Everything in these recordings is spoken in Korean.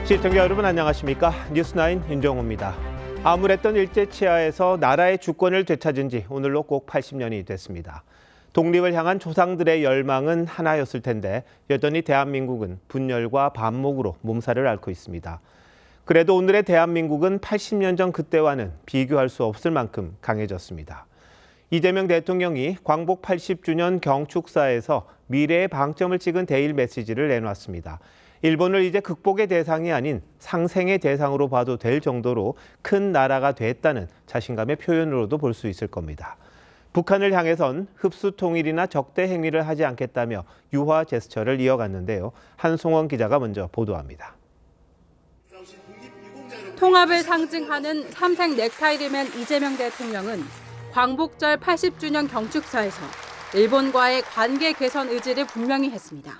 시청자 여러분 안녕하십니까? 뉴스9 윤정호입니다. 암울했던 일제치하에서 나라의 주권을 되찾은 지 오늘로 꼭 80년이 됐습니다. 독립을 향한 조상들의 열망은 하나였을 텐데 여전히 대한민국은 분열과 반목으로 몸살을 앓고 있습니다. 그래도 오늘의 대한민국은 80년 전 그때와는 비교할 수 없을 만큼 강해졌습니다. 이재명 대통령이 광복 80주년 경축사에서 미래의 방점을 찍은 데일 메시지를 내놨습니다. 일본을 이제 극복의 대상이 아닌 상생의 대상으로 봐도 될 정도로 큰 나라가 됐다는 자신감의 표현으로도 볼 수 있을 겁니다. 북한을 향해선 흡수 통일이나 적대 행위를 하지 않겠다며 유화 제스처를 이어갔는데요. 한송원 기자가 먼저 보도합니다. 통합을 상징하는 삼색 넥타이를 맨 이재명 대통령은 광복절 80주년 경축사에서 일본과의 관계 개선 의지를 분명히 했습니다.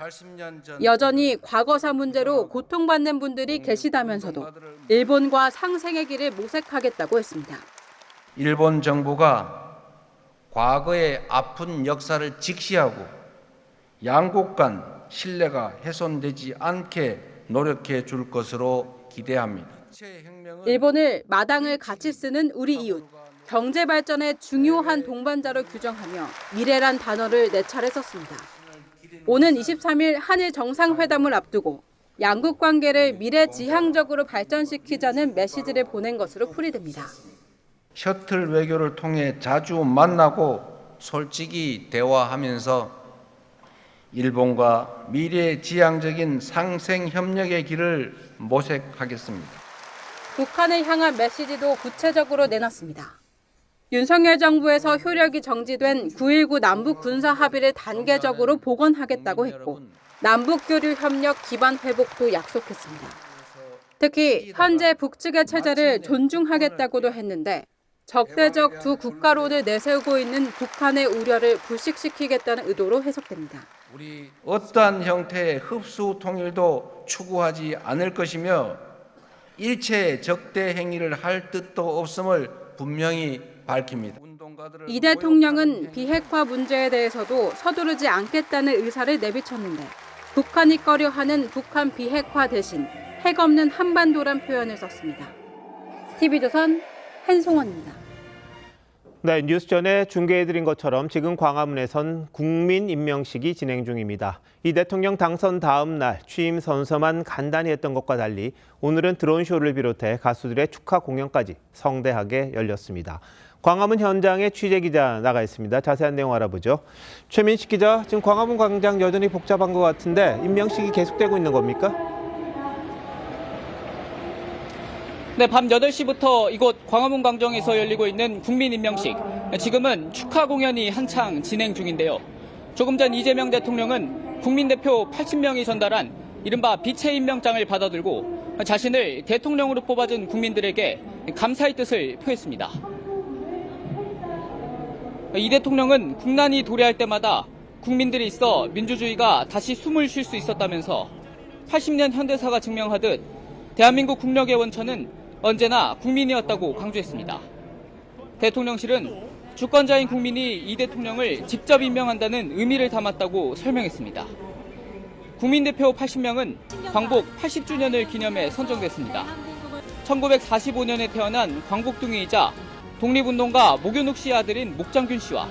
여전히 과거사 문제로 고통받는 분들이 계시다면서도 일본과 상생의 길을 모색하겠다고 했습니다. 일본 정부가 과거의 아픈 역사를 직시하고 양국 간 신뢰가 훼손되지 않게 노력해 줄 것으로 기대합니다. 일본을 마당을 같이 쓰는 우리 이웃, 경제 발전의 중요한 동반자로 규정하며 미래란 단어를 네 차례 썼습니다. 오는 23일 한일 정상회담을 앞두고 양국 관계를 미래지향적으로 발전시키자는 메시지를 보낸 것으로 풀이됩니다. 셔틀 외교를 통해 자주 만나고 솔직히 대화하면서 일본과 미래지향적인 상생 협력의 길을 모색하겠습니다. 북한을 향한 메시지도 구체적으로 내놨습니다. 윤석열 정부에서 효력이 정지된 9.19 남북 군사 합의를 단계적으로 복원하겠다고 했고 남북 교류 협력 기반 회복도 약속했습니다. 특히 현재 북측의 체제를 존중하겠다고도 했는데 적대적 두 국가론을 내세우고 있는 북한의 우려를 불식시키겠다는 의도로 해석됩니다. 어떠한 형태의 흡수 통일도 추구하지 않을 것이며 일체 적대 행위를 할 뜻도 없음을 분명히 밝힙니다. 이 대통령은 비핵화 문제에 대해서도 서두르지 않겠다는 의사를 내비쳤는데 북한이 꺼려하는 북한 비핵화 대신 핵 없는 한반도란 표현을 썼습니다. TV조선 한송원입니다. 네, 뉴스 전에 중계해드린 것처럼 지금 광화문에선 국민 임명식이 진행 중입니다. 이 대통령 당선 다음 날 취임 선서만 간단히 했던 것과 달리 오늘은 드론쇼를 비롯해 가수들의 축하 공연까지 성대하게 열렸습니다. 광화문 현장에 취재기자 나가 있습니다. 자세한 내용 알아보죠. 최민식 기자, 지금 광화문 광장 여전히 복잡한 것 같은데 임명식이 계속되고 있는 겁니까? 네, 밤 8시부터 이곳 광화문 광장에서 열리고 있는 국민 임명식. 지금은 축하 공연이 한창 진행 중인데요. 조금 전 이재명 대통령은 국민대표 80명이 전달한 이른바 빛의 임명장을 받아들고 자신을 대통령으로 뽑아준 국민들에게 감사의 뜻을 표했습니다. 이 대통령은 국난이 도래할 때마다 국민들이 있어 민주주의가 다시 숨을 쉴 수 있었다면서 80년 현대사가 증명하듯 대한민국 국력의 원천은 언제나 국민이었다고 강조했습니다. 대통령실은 주권자인 국민이 이 대통령을 직접 임명한다는 의미를 담았다고 설명했습니다. 국민대표 80명은 광복 80주년을 기념해 선정됐습니다. 1945년에 태어난 광복둥이이자 독립운동가 모교눅 씨의 아들인 목장균 씨와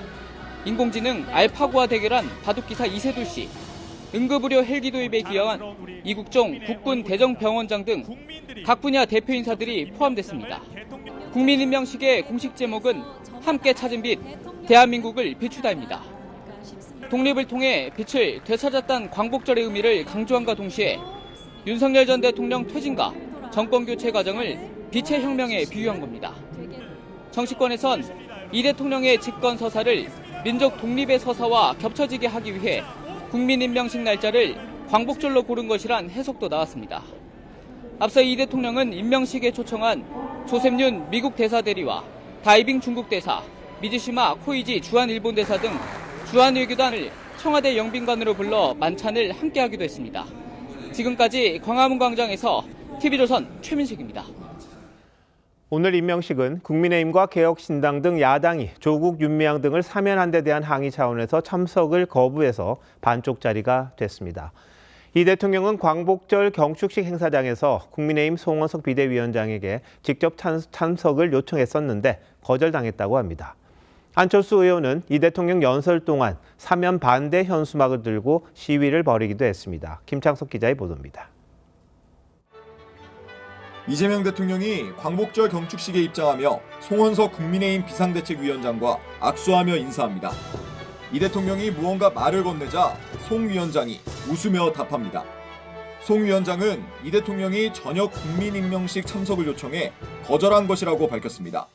인공지능 알파고와 대결한 바둑기사 이세돌 씨, 응급의료 헬기 도입에 기여한 이국종 국군 대정병원장 등 각 분야 대표 인사들이 포함됐습니다. 국민 임명식의 공식 제목은 함께 찾은 빛, 대한민국을 비추다입니다. 독립을 통해 빛을 되찾았다는 광복절의 의미를 강조함과 동시에 윤석열 전 대통령 퇴진과 정권교체 과정을 빛의 혁명에 비유한 겁니다. 정치권에선 이 대통령의 집권 서사를 민족 독립의 서사와 겹쳐지게 하기 위해 국민 임명식 날짜를 광복절로 고른 것이란 해석도 나왔습니다. 앞서 이 대통령은 임명식에 초청한 조셉윤 미국 대사 대리와 다이빙 중국 대사, 미즈시마 코이지 주한 일본 대사 등 주한 외교단을 청와대 영빈관으로 불러 만찬을 함께하기도 했습니다. 지금까지 광화문 광장에서 TV조선 최민식입니다. 오늘 임명식은 국민의힘과 개혁신당 등 야당이 조국, 윤미향 등을 사면한 데 대한 항의 차원에서 참석을 거부해서 반쪽짜리가 됐습니다. 이 대통령은 광복절 경축식 행사장에서 국민의힘 송원석 비대위원장에게 직접 참석을 요청했었는데 거절당했다고 합니다. 안철수 의원은 이 대통령 연설 동안 사면 반대 현수막을 들고 시위를 벌이기도 했습니다. 김창석 기자의 보도입니다. 이재명 대통령이 광복절 경축식에 입장하며 송원석 국민의힘 비상대책위원장과 악수하며 인사합니다. 이 대통령이 무언가 말을 건네자 송 위원장이 웃으며 답합니다. 송 위원장은 이 대통령이 저녁 국민임명식 참석을 요청해 거절한 것이라고 밝혔습니다.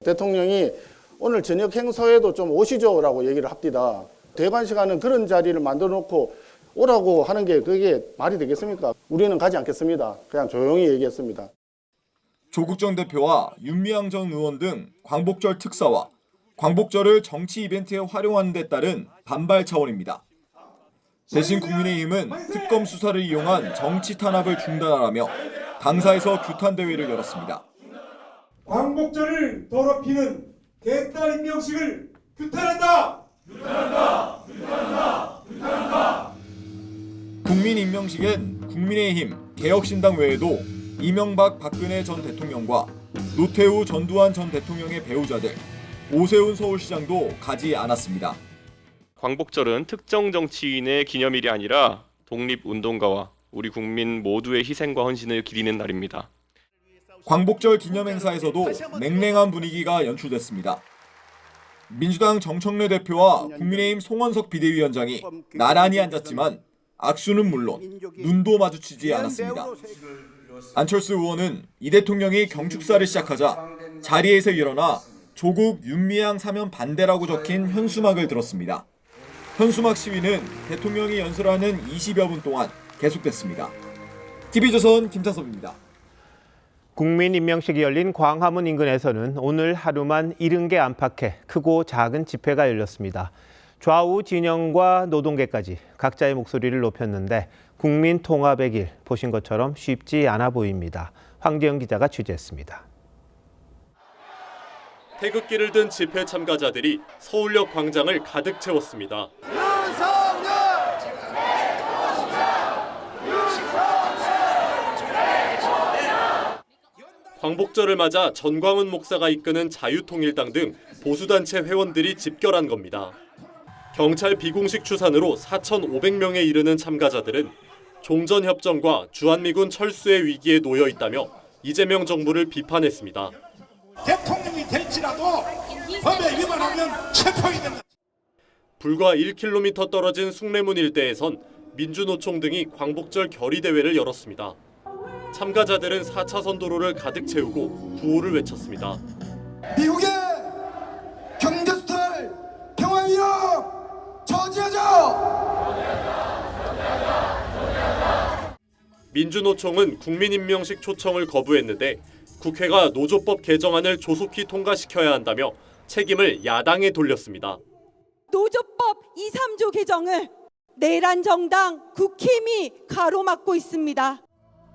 대통령이 오늘 저녁 행사에도 좀 오시죠라고 얘기를 합니다. 대관식하는 그런 자리를 만들어 놓고 오라고 하는 게 그게 말이 되겠습니까? 우리는 가지 않겠습니다. 그냥 조용히 얘기했습니다. 조국 전 대표와 윤미향 전 의원 등 광복절 특사와 광복절을 정치 이벤트에 활용하는 데 따른 반발 차원입니다. 대신 국민의힘은 특검 수사를 이용한 정치 탄압을 중단하라며 당사에서 규탄 대회를 열었습니다. 광복절을 더럽히는 개딸 임명식을 규탄한다! 규탄한다! 규탄한다! 규탄한다! 국민 임명식엔 국민의힘, 개혁신당 외에도 이명박 박근혜 전 대통령과 노태우 전두환 전 대통령의 배우자들, 오세훈 서울시장도 가지 않았습니다. 광복절은 특정 정치인의 기념일이 아니라 독립운동가와 우리 국민 모두의 희생과 헌신을 기리는 날입니다. 광복절 기념행사에서도 냉랭한 분위기가 연출됐습니다. 민주당 정청래 대표와 국민의힘 송원석 비대위원장이 나란히 앉았지만 악수는 물론 눈도 마주치지 않았습니다. 안철수 의원은 이 대통령이 경축사를 시작하자 자리에서 일어나 조국 윤미향 사면 반대라고 적힌 현수막을 들었습니다. 현수막 시위는 대통령이 연설하는 20여 분 동안 계속됐습니다. TV조선 김창섭입니다. 국민 임명식이 열린 광화문 인근에서는 오늘 하루만 70개 안팎의 크고 작은 집회가 열렸습니다. 좌우 진영과 노동계까지 각자의 목소리를 높였는데 국민 통합의 길 보신 것처럼 쉽지 않아 보입니다. 황재영 기자가 취재했습니다. 태극기를 든 집회 참가자들이 서울역 광장을 가득 채웠습니다. 광복절을 맞아 전광훈 목사가 이끄는 자유통일당 등 보수단체 회원들이 집결한 겁니다. 경찰 비공식 추산으로 4,500명에 이르는 참가자들은 종전협정과 주한미군 철수의 위기에 놓여 있다며 이재명 정부를 비판했습니다. 대통령이 될지라도 법에 위반하면 체포해야 된다. 불과 1km 떨어진 숭례문 일대에선 민주노총 등이 광복절 결의대회를 열었습니다. 참가자들은 4차선 도로를 가득 채우고 구호를 외쳤습니다. 미국의 경제수탈 평화 위협 저지하자! 민주노총은 국민임명식 초청을 거부했는데 국회가 노조법 개정안을 조속히 통과시켜야 한다며 책임을 야당에 돌렸습니다. 노조법 2, 3조 개정을 내란 정당 국힘이 가로막고 있습니다.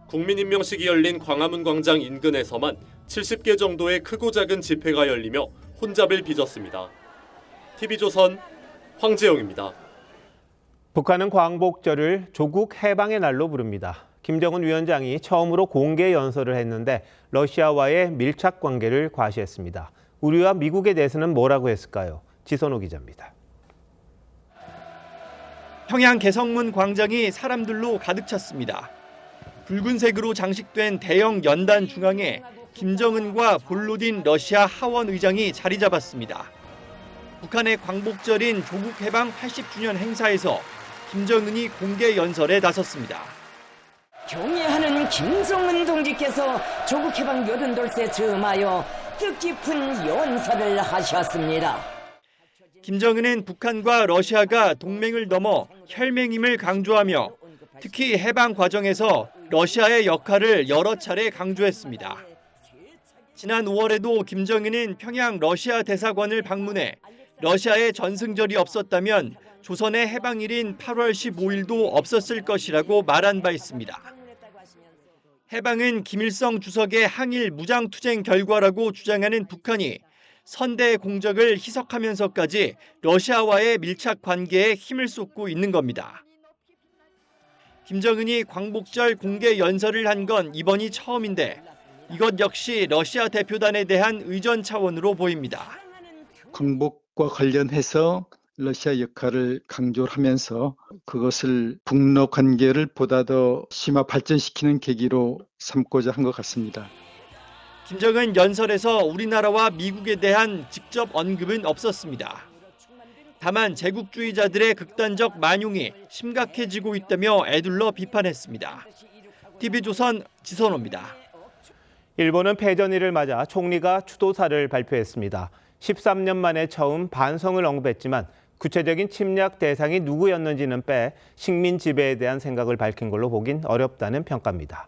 국민임명식이 열린 광화문 광장 인근에서만 70개 정도의 크고 작은 집회가 열리며 혼잡을 빚었습니다. TV조선 황재영입니다. 북한은 광복절을 조국 해방의 날로 부릅니다. 김정은 위원장이 처음으로 공개 연설을 했는데 러시아와의 밀착 관계를 과시했습니다. 우리와 미국에 대해서는 뭐라고 했을까요? 지선호 기자입니다. 평양 개성문 광장이 사람들로 가득 찼습니다. 붉은색으로 장식된 대형 연단 중앙에 김정은과 볼로딘 러시아 하원 의장이 자리 잡았습니다. 북한의 광복절인 조국 해방 80주년 행사에서 김정은이 공개 연설에 나섰습니다. 경애하는 김정은 동지께서 조국 해방 82세 즈음하여 뜻깊은 연설을 하셨습니다. 김정은은 북한과 러시아가 동맹을 넘어 혈맹임을 강조하며 특히 해방 과정에서 러시아의 역할을 여러 차례 강조했습니다. 지난 5월에도 김정은은 평양 러시아 대사관을 방문해 러시아의 전승절이 없었다면 조선의 해방일인 8월 15일도 없었을 것이라고 말한 바 있습니다. 해방은 김일성 주석의 항일 무장투쟁 결과라고 주장하는 북한이 선대의 공적을 희석하면서까지 러시아와의 밀착 관계에 힘을 쏟고 있는 겁니다. 김정은이 광복절 공개 연설을 한 건 이번이 처음인데 이것 역시 러시아 대표단에 대한 의전 차원으로 보입니다. 광복과 관련해서 러시아 역할을 강조를 하면서 그것을 북러 관계를 보다 더 심화 발전시키는 계기로 삼고자 한 것 같습니다. 김정은 연설에서 우리나라와 미국에 대한 직접 언급은 없었습니다. 다만 제국주의자들의 극단적 만용이 심각해지고 있다며 애둘러 비판했습니다. TV조선 지선호입니다. 일본은 패전일을 맞아 총리가 추도사를 발표했습니다. 13년 만에 처음 반성을 언급했지만 구체적인 침략 대상이 누구였는지는 빼 식민 지배에 대한 생각을 밝힌 걸로 보긴 어렵다는 평가입니다.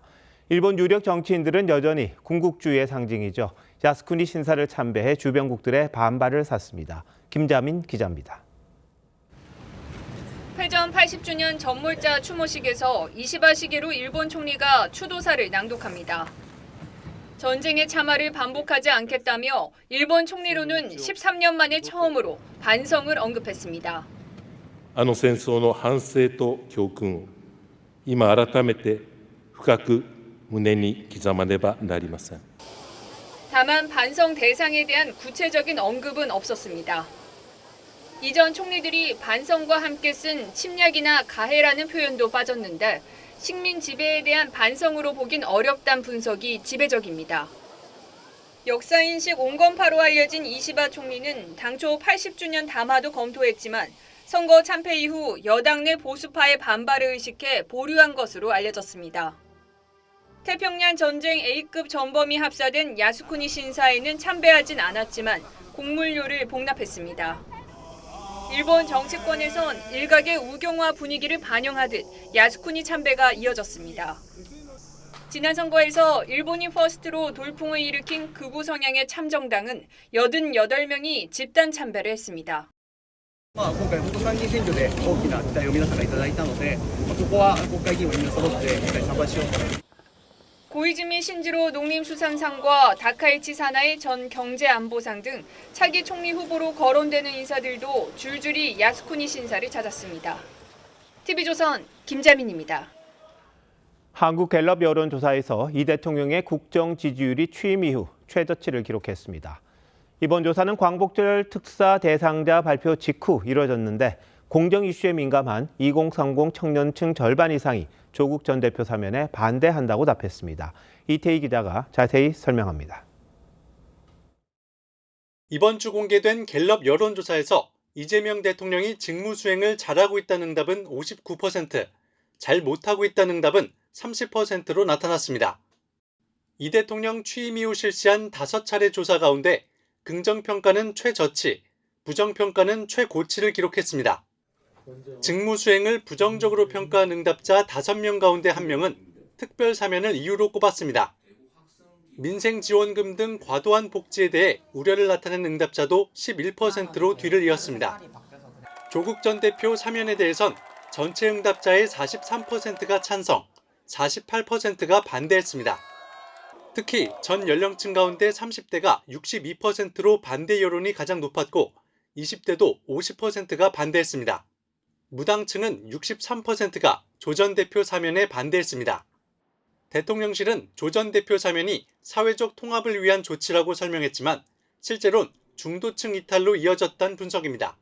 일본 유력 정치인들은 여전히 군국주의의 상징이죠. 야스쿠니 신사를 참배해 주변국들의 반발을 샀습니다. 김자민 기자입니다. 패전 80주년 전몰자 추모식에서 이시바 시게루 일본 총리가 추도사를 낭독합니다. 전쟁의 참화를 반복하지 않겠다며 일본 총리로는 13년 만에 처음으로 반성을 언급했습니다. あの戦争の反省と教訓を今改めて深く胸に刻まねばなりません. 다만 반성 대상에 대한 구체적인 언급은 없었습니다. 이전 총리들이 반성과 함께 쓴 침략이나 가해라는 표현도 빠졌는데 식민 지배에 대한 반성으로 보긴 어렵다는 분석이 지배적입니다. 역사인식 온건파로 알려진 이시바 총리는 당초 80주년 담화도 검토했지만 선거 참패 이후 여당 내 보수파의 반발을 의식해 보류한 것으로 알려졌습니다. 태평양 전쟁 A급 전범이 합사된 야스쿠니 신사에는 참배하진 않았지만 공물료를 복납했습니다. 일본 정치권에선 일각의 우경화 분위기를 반영하듯 야스쿠니 참배가 이어졌습니다. 지난 선거에서 일본인 퍼스트로 돌풍을 일으킨 극우 성향의 참정당은 88명이 집단 참배를 했습니다. 今回本当参議院選挙で大きな期待を皆さんがいただいたので、ここは国会議員もみんな揃って今回参拝しようと。 고이즈미 신지로 농림수산상과 다카이치 사나이 전 경제안보상 등 차기 총리 후보로 거론되는 인사들도 줄줄이 야스쿠니 신사를 찾았습니다. TV조선 김자민입니다. 한국 갤럽 여론조사에서 이 대통령의 국정 지지율이 취임 이후 최저치를 기록했습니다. 이번 조사는 광복절 특사 대상자 발표 직후 이뤄졌는데 공정 이슈에 민감한 2030 청년층 절반 이상이 조국 전 대표 사면에 반대한다고 답했습니다. 이태희 기자가 자세히 설명합니다. 이번 주 공개된 갤럽 여론조사에서 이재명 대통령이 직무 수행을 잘하고 있다는 응답은 59%, 잘 못하고 있다는 응답은 30%로 나타났습니다. 이 대통령 취임 이후 실시한 5차례 조사 가운데 긍정평가는 최저치, 부정평가는 최고치를 기록했습니다. 직무 수행을 부정적으로 평가한 응답자 5명 가운데 1명은 특별 사면을 이유로 꼽았습니다. 민생지원금 등 과도한 복지에 대해 우려를 나타낸 응답자도 11%로 뒤를 이었습니다. 조국 전 대표 사면에 대해선 전체 응답자의 43%가 찬성, 48%가 반대했습니다. 특히 전 연령층 가운데 30대가 62%로 반대 여론이 가장 높았고 20대도 50%가 반대했습니다. 무당층은 63%가 조 전 대표 사면에 반대했습니다. 대통령실은 조 전 대표 사면이 사회적 통합을 위한 조치라고 설명했지만 실제로는 중도층 이탈로 이어졌다는 분석입니다.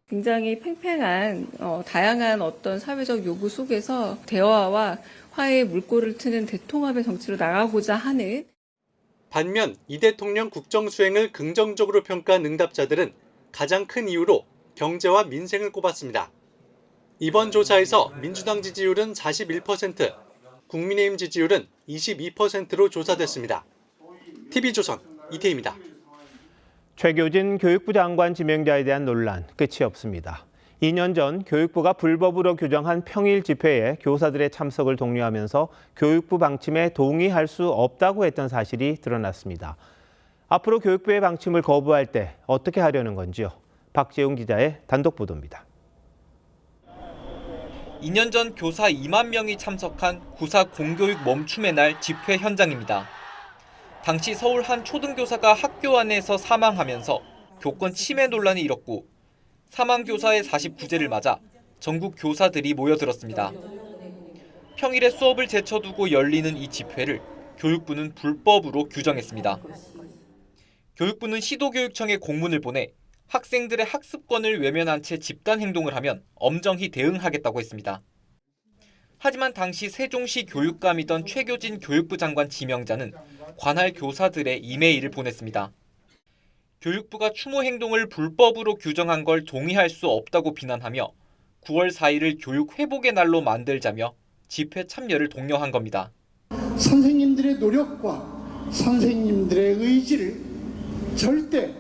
굉장히 팽팽한 다양한 어떤 사회적 요구 속에서 대화와 화해의 물꼬를 트는 대통합의 정치로 나가고자 하는. 반면 이 대통령 국정 수행을 긍정적으로 평가한 응답자들은 가장 큰 이유로 경제와 민생을 꼽았습니다. 이번 조사에서 민주당 지지율은 41%, 국민의힘 지지율은 22%로 조사됐습니다. TV조선 이태희입니다. 최교진 교육부 장관 지명자에 대한 논란 끝이 없습니다. 2년 전 교육부가 불법으로 규정한 평일 집회에 교사들의 참석을 독려하면서 교육부 방침에 동의할 수 없다고 했던 사실이 드러났습니다. 앞으로 교육부의 방침을 거부할 때 어떻게 하려는 건지요? 박재웅 기자의 단독 보도입니다. 2년 전 교사 2만 명이 참석한 구사 공교육 멈춤의 날 집회 현장입니다. 당시 서울 한 초등교사가 학교 안에서 사망하면서 교권 침해 논란이 일었고 사망 교사의 49제를 맞아 전국 교사들이 모여들었습니다. 평일에 수업을 제쳐두고 열리는 이 집회를 교육부는 불법으로 규정했습니다. 교육부는 시도교육청에 공문을 보내 학생들의 학습권을 외면한 채 집단 행동을 하면 엄정히 대응하겠다고 했습니다. 하지만 당시 세종시 교육감이던 최교진 교육부 장관 지명자는 관할 교사들의 이메일을 보냈습니다. 교육부가 추모 행동을 불법으로 규정한 걸 동의할 수 없다고 비난하며 9월 4일을 교육 회복의 날로 만들자며 집회 참여를 독려한 겁니다. 선생님들의 노력과 선생님들의 의지를 절대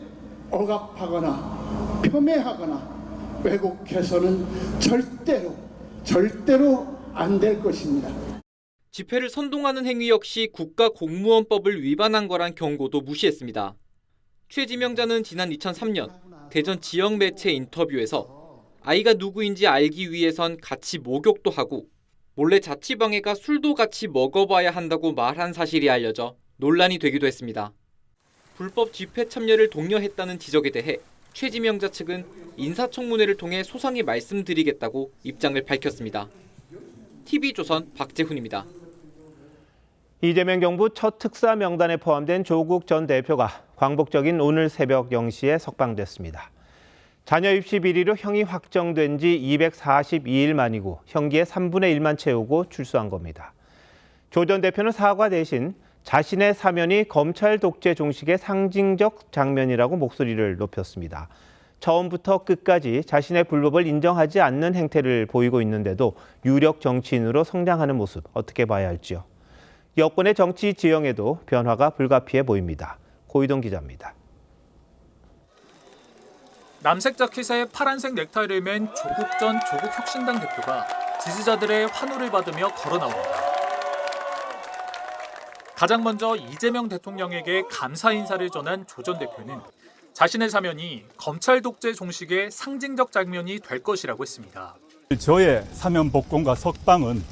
억압하거나 폄훼하거나 왜곡해서는 절대로 안 될 것입니다. 집회를 선동하는 행위 역시 국가공무원법을 위반한 거란 경고도 무시했습니다. 최 지명자는 지난 2003년 대전 지역 매체 인터뷰에서 아이가 누구인지 알기 위해선 같이 목욕도 하고 몰래 자취방에 가 술도 같이 먹어봐야 한다고 말한 사실이 알려져 논란이 되기도 했습니다. 불법 집회 참여를 독려했다는 지적에 대해 최 지명자 측은 인사청문회를 통해 소상히 말씀드리겠다고 입장을 밝혔습니다. TV조선 박재훈입니다. 이재명 정부 첫 특사 명단에 포함된 조국 전 대표가 광복적인 오늘 새벽 0시에 석방됐습니다. 자녀 입시 비리로 형이 확정된 지 242일 만이고 형기의 3분의 1만 채우고 출소한 겁니다. 조 전 대표는 사과 대신 자신의 사면이 검찰 독재 종식의 상징적 장면이라고 목소리를 높였습니다. 처음부터 끝까지 자신의 불법을 인정하지 않는 행태를 보이고 있는데도 유력 정치인으로 성장하는 모습 어떻게 봐야 할지요. 여권의 정치 지형에도 변화가 불가피해 보입니다. 고이동 기자입니다. 남색 자켓에 파란색 넥타이를 맨 조국 전 조국혁신당 대표가 지지자들의 환호를 받으며 걸어 나옵니다. 가장 먼저 이재명 대통령에게 감사 인사를 전한 조 전 대표는 자신의 사면이 검찰 독재 종식의 상징적 장면이 될 것이라고 했습니다. 저의 사면 복권과 석방은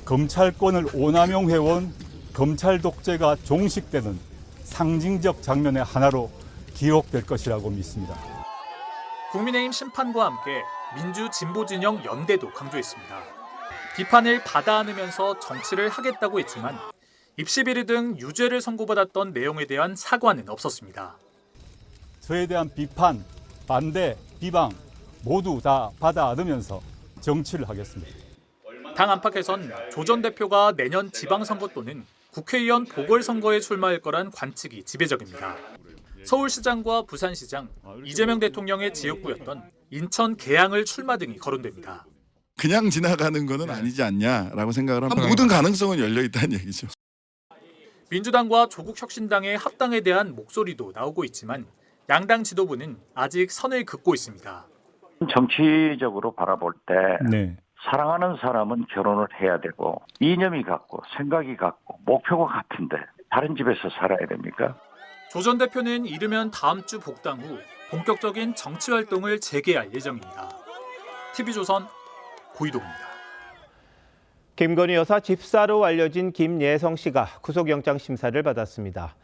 검찰권을 오남용해온 검찰 독재가 종식되는 상징적 장면의 하나로 기록될 것이라고 믿습니다. 국민의힘 심판과 함께 민주 진보 진영 연대도 강조했습니다. 비판을 받아 안으면서 정치를 하겠다고 했지만 입시 비리 등 유죄를 선고받았던 내용에 대한 사과는 없었습니다. 저에 대한 비판, 반대, 비방 모두 다 받아 안으면서 정치를 하겠습니다. 당 안팎에선 조 전 대표가 내년 지방선거 또는 국회의원 보궐선거에 출마할 거란 관측이 지배적입니다. 서울시장과 부산시장, 이재명 대통령의 지역구였던 인천 계양을 출마 등이 거론됩니다. 그냥 지나가는 것은 아니지 않냐라고 생각을 합니다. 모든 가능성은 열려 있다는 얘기죠. 민주당과 조국혁신당의 합당에 대한 목소리도 나오고 있지만 양당 지도부는 아직 선을 긋고 있습니다. 정치적으로 바라볼 때 사랑하는 사람은 결혼을 해야 되고 이념이 같고 생각이 같고 목표가 같은데 다른 집에서 살아야 됩니까? 조 전 대표는 이르면 다음 주 복당 후 본격적인 정치 활동을 재개할 예정입니다. TV조선 고이동입니다. 김건희 여사 집사로 알려진 김예성 씨가 구속영장 심사를 받았습니다.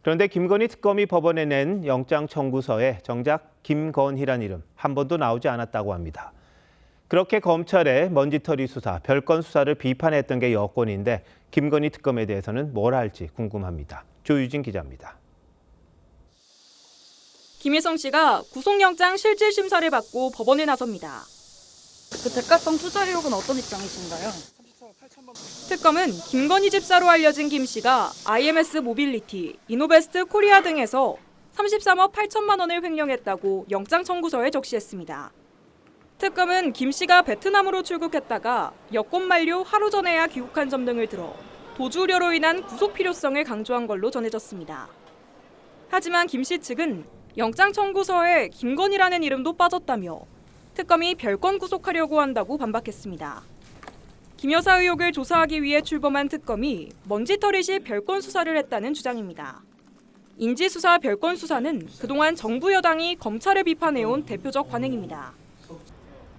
그런데 김건희 특검이 법원에 낸 영장 청구서에 정작 김건희란 이름 한 번도 나오지 않았다고 합니다. 그렇게 검찰의 먼지털이 수사, 별건 수사를 비판했던 게 여권인데 김건희 특검에 대해서는 뭘 할지 궁금합니다. 조유진 기자입니다. 김예성 씨가 구속영장 실질 심사를 받고 법원에 나섭니다. 그 대가성 투자의혹은 어떤 입장이신가요? 특검은 김건희 집사로 알려진 김 씨가 IMS 모빌리티, 이노베스트 코리아 등에서 33억 8천만 원을 횡령했다고 영장 청구서에 적시했습니다. 특검은 김 씨가 베트남으로 출국했다가 여권 만료 하루 전에야 귀국한 점 등을 들어 도주 우려로 인한 구속 필요성을 강조한 걸로 전해졌습니다. 하지만 김 씨 측은 영장 청구서에 김건희라는 이름도 빠졌다며 특검이 별건 구속하려고 한다고 반박했습니다. 김 여사 의혹을 조사하기 위해 출범한 특검이 먼지털이시 별건 수사를 했다는 주장입니다. 인지수사 별건 수사는 그동안 정부 여당이 검찰을 비판해온 대표적 관행입니다.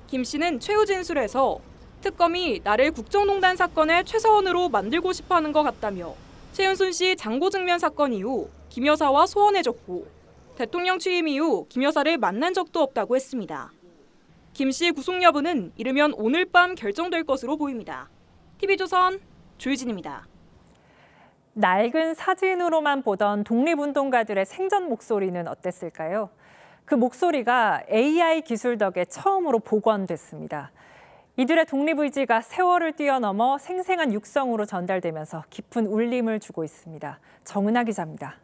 김 씨는 최후 진술에서 특검이 나를 국정농단 사건의 최서원으로 만들고 싶어하는 것 같다며 최은순 씨 장고 증명 사건 이후 김 여사와 소원해졌고 대통령 취임 이후 김 여사를 만난 적도 없다고 했습니다. 김 씨 구속 여부는 이르면 오늘 밤 결정될 것으로 보입니다. TV조선 조유진입니다. 낡은 사진으로만 보던 독립운동가들의 생전 목소리는 어땠을까요? 그 목소리가 AI 기술 덕에 처음으로 복원됐습니다. 이들의 독립의지가 세월을 뛰어넘어 생생한 육성으로 전달되면서 깊은 울림을 주고 있습니다. 정은하 기자입니다.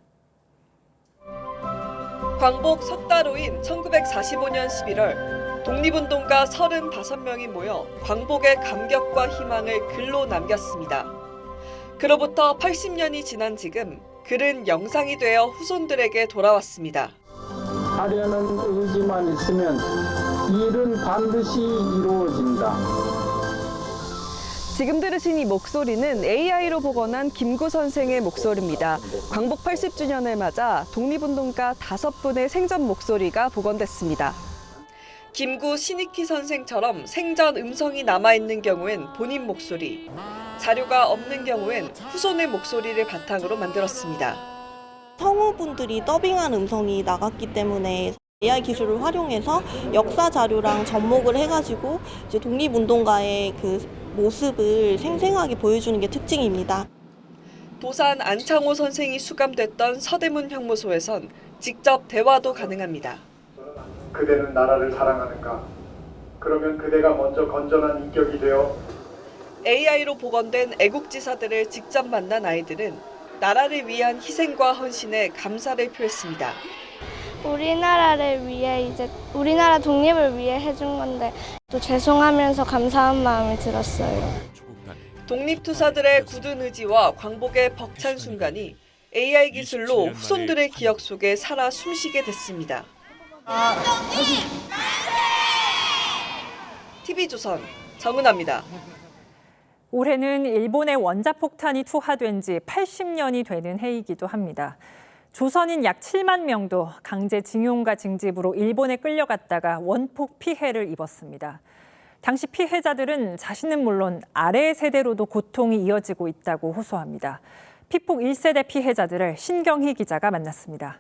광복 석 달 후인 1945년 11월 독립운동가 35명이 모여 광복의 감격과 희망을 글로 남겼습니다. 그로부터 80년이 지난 지금 글은 영상이 되어 후손들에게 돌아왔습니다. 하려는 의지만 있으면 일은 반드시 이루어진다. 지금 들으신 이 목소리는 AI로 복원한 김구 선생의 목소리입니다. 광복 80주년을 맞아 독립운동가 5분의 생전 목소리가 복원됐습니다. 김구 신익희 선생처럼 생전 음성이 남아있는 경우엔 본인 목소리, 자료가 없는 경우엔 후손의 목소리를 바탕으로 만들었습니다. 성우분들이 더빙한 음성이 나갔기 때문에 AI 기술을 활용해서 역사 자료랑 접목을 해가지고 이제 독립운동가의 그 모습을 생생하게 보여주는 게 특징입니다. 도산 안창호 선생이 수감됐던 서대문 형무소에선 직접 대화도 가능합니다. 그대는 나라를 사랑하는가? 그러면 그대가 먼저 건전한 인격이 되어 AI로 복원된 애국지사들을 직접 만난 아이들은 나라를 위한 희생과 헌신에 감사를 표했습니다. 우리나라를 위해 우리나라 독립을 위해 해준 건데 또 죄송하면서 감사한 마음이 들었어요. 독립투사들의 굳은 의지와 광복의 벅찬 순간이 AI 기술로 후손들의 기억 속에 살아 숨쉬게 됐습니다. TV조선 정은하입니다. 올해는 일본의 원자폭탄이 투하된 지 80년이 되는 해이기도 합니다. 조선인 약 7만 명도 강제징용과 징집으로 일본에 끌려갔다가 원폭 피해를 입었습니다. 당시 피해자들은 자신은 물론 아래 세대로도 고통이 이어지고 있다고 호소합니다. 피폭 1세대 피해자들을 신경희 기자가 만났습니다.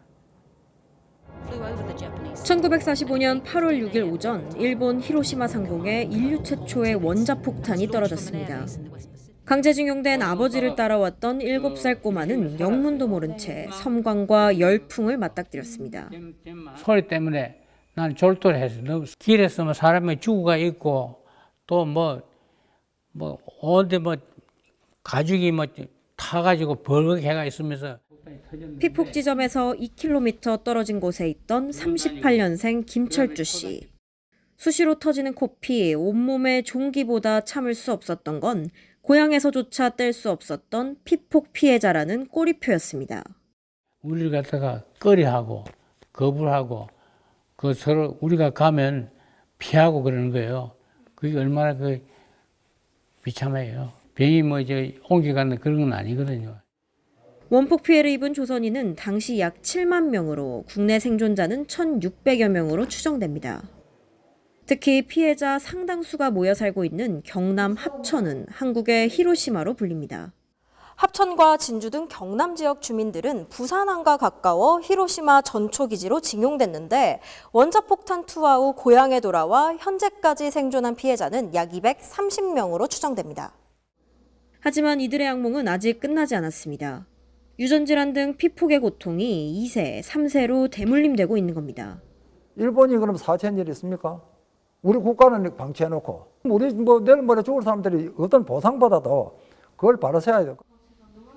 1945년 8월 6일 오전 일본 히로시마 상공에 인류 최초의 원자폭탄이 떨어졌습니다. 강제징용된 아버지를 따라왔던 7살 꼬마는 영문도 모른 채 섬광과 열풍을 맞닥뜨렸습니다. 소리 때문에 난 졸도를 했어. 길에서 사람이 죽어가 있고 또 어디 가죽이 타가지고 벌겋게가 있으면서 피폭 지점에서 2km 떨어진 곳에 있던 38년생 김철주 씨. 수시로 터지는 코피, 온몸의 종기보다 참을 수 없었던 건 고향에서조차 뗄 수 없었던 피폭 피해자라는 꼬리표였습니다. 우리를 갖다가 꺼리하고 거부하고 서로 우리가 가면 피하고 그러는 거예요. 그게 얼마나 비참해요. 병이 옮겨가는 그런 건 아니거든요. 원폭 피해를 입은 조선인은 당시 약 7만 명으로 국내 생존자는 1,600여 명으로 추정됩니다. 특히 피해자 상당수가 모여 살고 있는 경남 합천은 한국의 히로시마로 불립니다. 합천과 진주 등 경남 지역 주민들은 부산항과 가까워 히로시마 전초기지로 징용됐는데 원자폭탄 투하 후 고향에 돌아와 현재까지 생존한 피해자는 약 230명으로 추정됩니다. 하지만 이들의 악몽은 아직 끝나지 않았습니다. 유전질환 등 피폭의 고통이 2세, 3세로 대물림되고 있는 겁니다. 일본이 그럼 사천 일이 있습니까? 우리 국가는 방치해놓고 우리 내일 모레 죽을 사람들이 어떤 보상보다도 그걸 바로세야 돼요.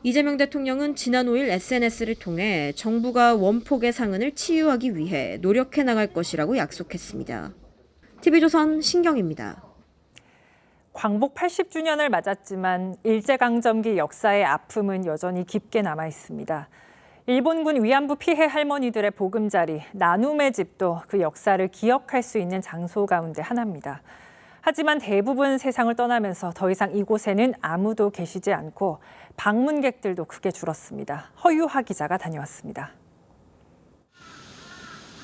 이재명 대통령은 지난 5일 SNS를 통해 정부가 원폭의 상흔을 치유하기 위해 노력해 나갈 것이라고 약속했습니다. TV조선 신경입니다. 광복 80주년을 맞았지만 일제강점기 역사의 아픔은 여전히 깊게 남아 있습니다. 일본군 위안부 피해 할머니들의 보금자리, 나눔의 집도 그 역사를 기억할 수 있는 장소 가운데 하나입니다. 하지만 대부분 세상을 떠나면서 더 이상 이곳에는 아무도 계시지 않고 방문객들도 크게 줄었습니다. 허유하 기자가 다녀왔습니다.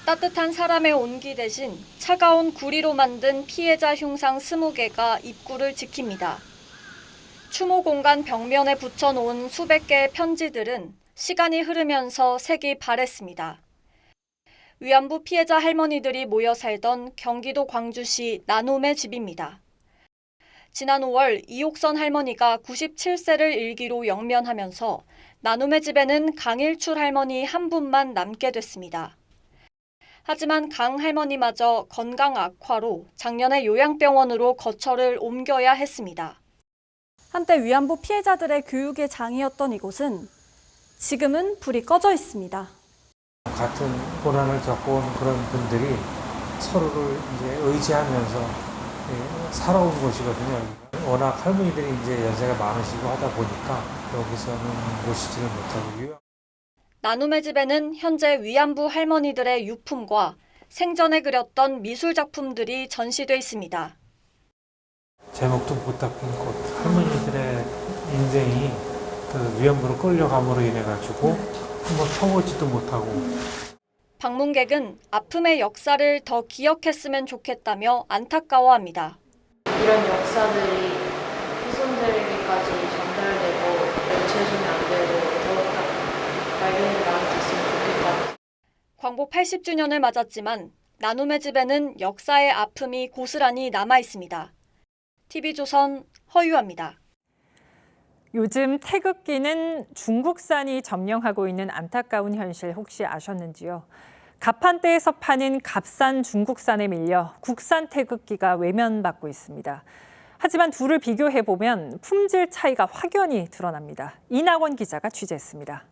따뜻한 사람의 온기 대신 차가운 구리로 만든 피해자 흉상 20개가 입구를 지킵니다. 추모 공간 벽면에 붙여놓은 수백 개의 편지들은 시간이 흐르면서 색이 바랬습니다. 위안부 피해자 할머니들이 모여 살던 경기도 광주시 나눔의 집입니다. 지난 5월 이옥선 할머니가 97세를 일기로 영면하면서 나눔의 집에는 강일출 할머니 한 분만 남게 됐습니다. 하지만 강 할머니마저 건강 악화로 작년에 요양병원으로 거처를 옮겨야 했습니다. 한때 위안부 피해자들의 교육의 장이었던 이곳은 지금은 불이 꺼져 있습니다. 같은 고난을 겪어온 그런 분들이 서로를 이제 의지하면서 살아온 곳이거든요. 워낙 할머니들이 이제 연세가 많으시고 하다 보니까 여기서는 모시지를 못하고 나눔의 집에는 현재 위안부 할머니들의 유품과 생전에 그렸던 미술 작품들이 전시돼 있습니다. 제목도 못 닦인 꽃. 할머니들의 인생이 그 위안부로 끌려감으로 인해 가지고 한번 펴보지도 못하고. 방문객은 아픔의 역사를 더 기억했으면 좋겠다며 안타까워합니다. 이런 역사들이 후손들에게까지 전달되고 잊혀지면 안 되고 더욱더 발견이 많이 됐으면 좋겠다. 광복 80주년을 맞았지만 나눔의 집에는 역사의 아픔이 고스란히 남아 있습니다. TV조선 허유아입니다. 요즘 태극기는 중국산이 점령하고 있는 안타까운 현실 혹시 아셨는지요? 가판대에서 파는 값싼 중국산에 밀려 국산 태극기가 외면받고 있습니다. 하지만 둘을 비교해보면 품질 차이가 확연히 드러납니다. 이낙원 기자가 취재했습니다.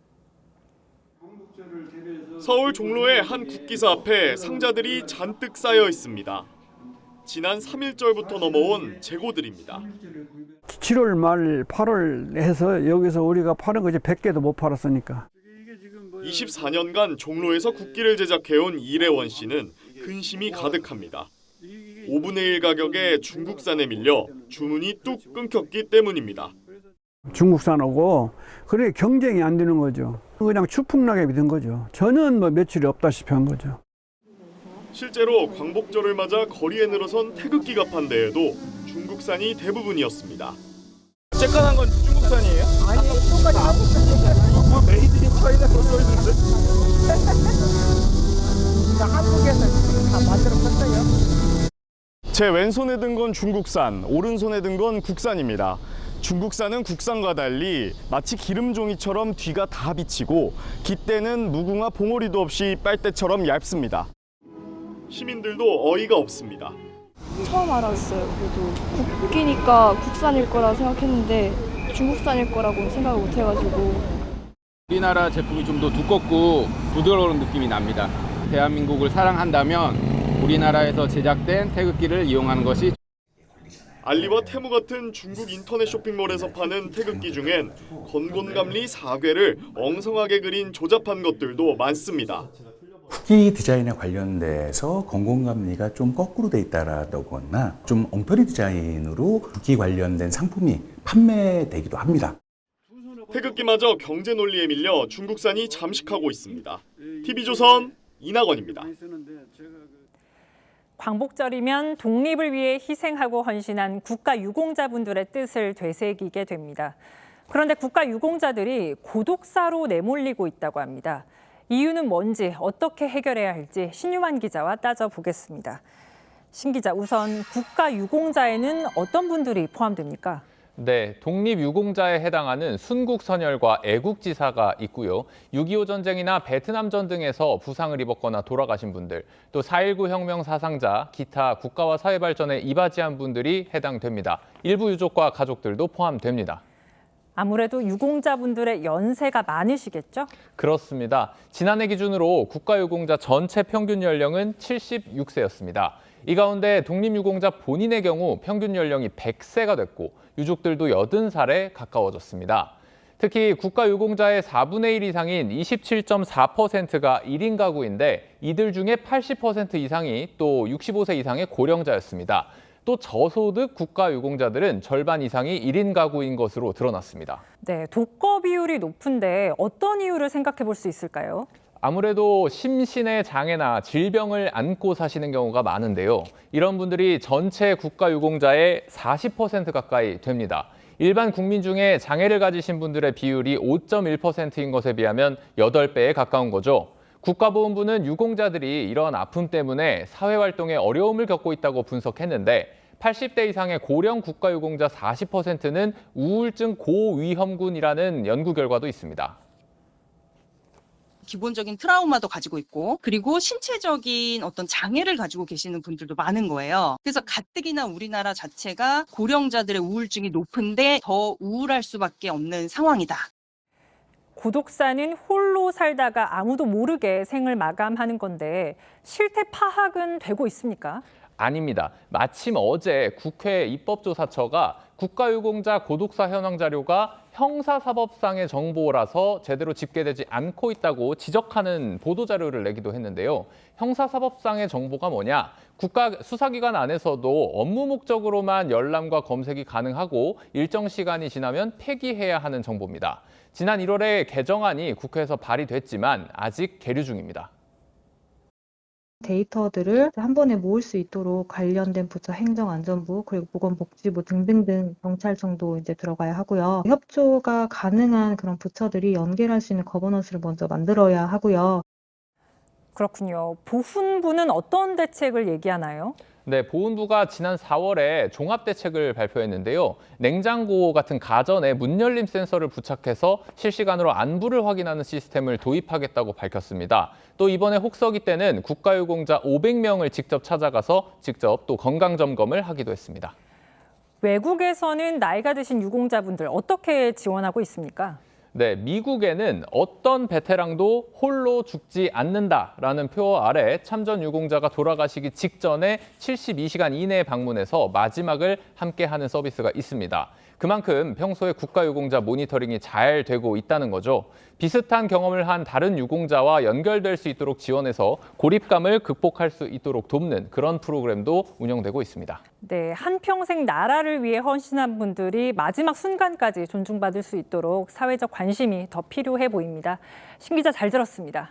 서울 종로의 한 국기사 앞에 상자들이 잔뜩 쌓여 있습니다. 지난 3.1절부터 넘어온 재고들입니다. 7월 말 8월 해서 여기서 우리가 파는 것이 100개도 못 팔았으니까. 24년간 종로에서 국기를 제작해온 이래원 씨는 근심이 가득합니다. 5분의 1 가격에 중국산에 밀려 주문이 뚝 끊겼기 때문입니다. 중국산하고 그래 경쟁이 안 되는 거죠. 그냥 추풍락에 된 거죠. 전혀 매출이 없다시피 한 거죠. 실제로 광복절을 맞아 거리에 늘어선 태극기 가판대에도 중국산이 대부분이었습니다. 쬐깐한 건 중국산이에요? 아니, 똑같이 한국산이에요. 뭐 메이드 인 차이나라고 써있는데? 한국에서 지금 다 만들었어요. 제 왼손에 든 건 중국산, 오른손에 든 건 국산입니다. 중국산은 국산과 달리 마치 기름종이처럼 뒤가 다 비치고 깃대는 무궁화 봉오리도 없이 빨대처럼 얇습니다. 시민들도 어이가 없습니다. 처음 알았어요. 그래도 국기니까 국산일 거라 생각했는데 중국산일 거라고 생각을 못 해가지고. 우리나라 제품이 좀 더 두껍고 부드러운 느낌이 납니다. 대한민국을 사랑한다면 우리나라에서 제작된 태극기를 이용하는 것이 알리와 테무 같은 중국 인터넷 쇼핑몰에서 파는 태극기 중엔 건곤감리 4궤를 엉성하게 그린 조잡한 것들도 많습니다. 국기 디자인에 관련돼서 건곤감리가 좀 거꾸로 돼 있다라거나 좀 엉터리 디자인으로 국기 관련된 상품이 판매되기도 합니다. 태극기마저 경제 논리에 밀려 중국산이 잠식하고 있습니다. TV조선 이낙원입니다. 광복절이면 독립을 위해 희생하고 헌신한 국가 유공자분들의 뜻을 되새기게 됩니다. 그런데 국가 유공자들이 고독사로 내몰리고 있다고 합니다. 이유는 뭔지 어떻게 해결해야 할지 신유만 기자와 따져보겠습니다. 신 기자, 우선 국가 유공자에는 어떤 분들이 포함됩니까? 네, 독립유공자에 해당하는 순국선열과 애국지사가 있고요. 6.25 전쟁이나 베트남전 등에서 부상을 입었거나 돌아가신 분들, 또 4.19 혁명 사상자, 기타 국가와 사회 발전에 이바지한 분들이 해당됩니다. 일부 유족과 가족들도 포함됩니다. 아무래도 유공자분들의 연세가 많으시겠죠? 그렇습니다. 지난해 기준으로 국가유공자 전체 평균 연령은 76세였습니다. 이 가운데 독립유공자 본인의 경우 평균 연령이 100세가 됐고 유족들도 80살에 가까워졌습니다. 특히 국가유공자의 4분의 1 이상인 27.4%가 1인 가구인데 이들 중에 80% 이상이 또 65세 이상의 고령자였습니다. 또 저소득 국가유공자들은 절반 이상이 1인 가구인 것으로 드러났습니다. 네, 독거 비율이 높은데 어떤 이유를 생각해 볼 수 있을까요? 아무래도 심신의 장애나 질병을 안고 사시는 경우가 많은데요. 이런 분들이 전체 국가유공자의 40% 가까이 됩니다. 일반 국민 중에 장애를 가지신 분들의 비율이 5.1%인 것에 비하면 8배에 가까운 거죠. 국가보훈부는 유공자들이 이런 아픔 때문에 사회활동에 어려움을 겪고 있다고 분석했는데 80대 이상의 고령 국가유공자 40%는 우울증 고위험군이라는 연구 결과도 있습니다. 기본적인 트라우마도 가지고 있고 그리고 신체적인 어떤 장애를 가지고 계시는 분들도 많은 거예요. 그래서 가뜩이나 우리나라 자체가 고령자들의 우울증이 높은데 더 우울할 수밖에 없는 상황이다. 고독사는 홀로 살다가 아무도 모르게 생을 마감하는 건데 실태 파악은 되고 있습니까? 아닙니다. 마침 어제 국회 입법조사처가 국가유공자 고독사 현황 자료가 형사사법상의 정보라서 제대로 집계되지 않고 있다고 지적하는 보도자료를 내기도 했는데요. 형사사법상의 정보가 뭐냐? 국가 수사기관 안에서도 업무 목적으로만 열람과 검색이 가능하고 일정 시간이 지나면 폐기해야 하는 정보입니다. 지난 1월에 개정안이 국회에서 발의됐지만 아직 계류 중입니다. 데이터들을 한 번에 모을 수 있도록 관련된 부처 행정안전부 그리고 보건복지부 등등등 경찰청도 이제 들어가야 하고요. 협조가 가능한 그런 부처들이 연계할 수 있는 거버넌스를 먼저 만들어야 하고요. 그렇군요. 보훈부는 어떤 대책을 얘기하나요? 네, 보훈부가 지난 4월에 종합대책을 발표했는데요. 냉장고 같은 가전에 문열림 센서를 부착해서 실시간으로 안부를 확인하는 시스템을 도입하겠다고 밝혔습니다. 또 이번에 혹서기 때는 국가유공자 500명을 직접 찾아가서 직접 또 건강점검을 하기도 했습니다. 외국에서는 나이가 드신 유공자분들 어떻게 지원하고 있습니까? 네, 미국에는 어떤 베테랑도 홀로 죽지 않는다라는 표 아래 참전 유공자가 돌아가시기 직전에 72시간 이내에 방문해서 마지막을 함께하는 서비스가 있습니다. 그만큼 평소에 국가유공자 모니터링이 잘 되고 있다는 거죠. 비슷한 경험을 한 다른 유공자와 연결될 수 있도록 지원해서 고립감을 극복할 수 있도록 돕는 그런 프로그램도 운영되고 있습니다. 네, 한평생 나라를 위해 헌신한 분들이 마지막 순간까지 존중받을 수 있도록 사회적 관심이 더 필요해 보입니다. 신 기자 잘 들었습니다.